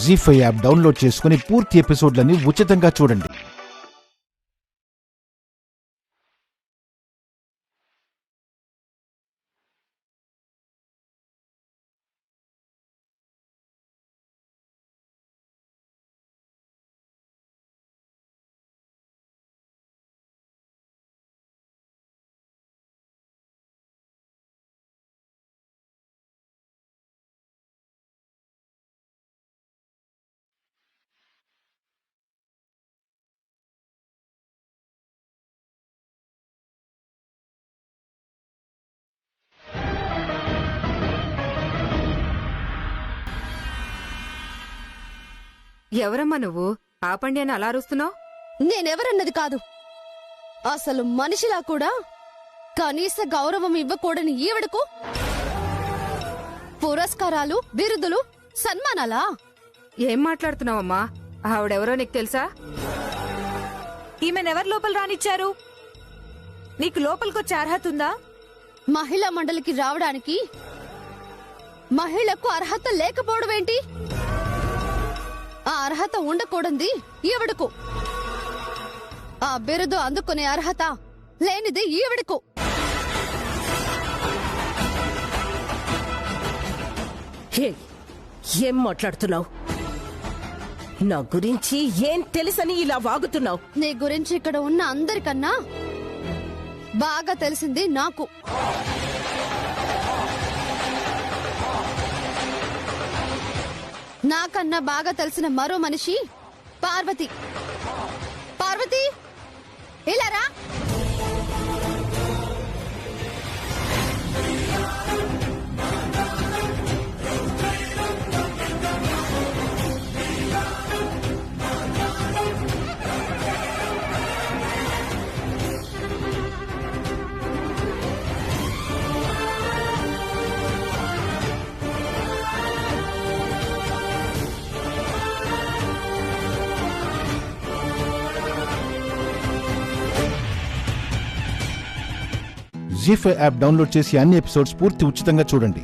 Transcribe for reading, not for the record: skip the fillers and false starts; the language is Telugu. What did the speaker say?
జీ5 యాప్ డౌన్లోడ్ చేసుకుని పూర్తి ఎపిసోడ్లని ఉచితంగా చూడండి. ఎవరమ్మా నువ్వు? ఆపండి అని అలా అరుస్తున్నావు. నేనెవరన్నది కాదు, అసలు మనిషిలా కూడా కనీస గౌరవం ఇవ్వకూడని ఈవిడకు పురస్కారాలు, బిరుదులు, సన్మానాలా? ఏం మాట్లాడుతున్నావమ్మా? ఆవిడెవరో నీకు తెలుసా? ఈమెనెవరు లోపల రానిచ్చారు? నీకు లోపలికొచ్చే అర్హత ఉందా? మహిళా మండలికి రావడానికి మహిళకు అర్హత లేకపోవడమేంటి? ఆ అర్హత ఉండకూడదు ఈవిడకు. ఆ బిరుదు అందుకునే అర్హత లేనిది ఈవిడకు. ఏం మాట్లాడుతున్నావు? నా గురించి ఏం తెలుసని ఇలా వాగుతున్నావు? నీ గురించి ఇక్కడ ఉన్న అందరికన్నా బాగా తెలిసింది నాకు. నాకన్నా బాగా తెలిసిన మరో మనిషి పార్వతి. పార్వతి, ఇలా రా. జీ5 యాప్ డౌన్లోడ్ చేసి అన్ని ఎపిసోడ్స్ పూర్తి ఉచితంగా చూడండి.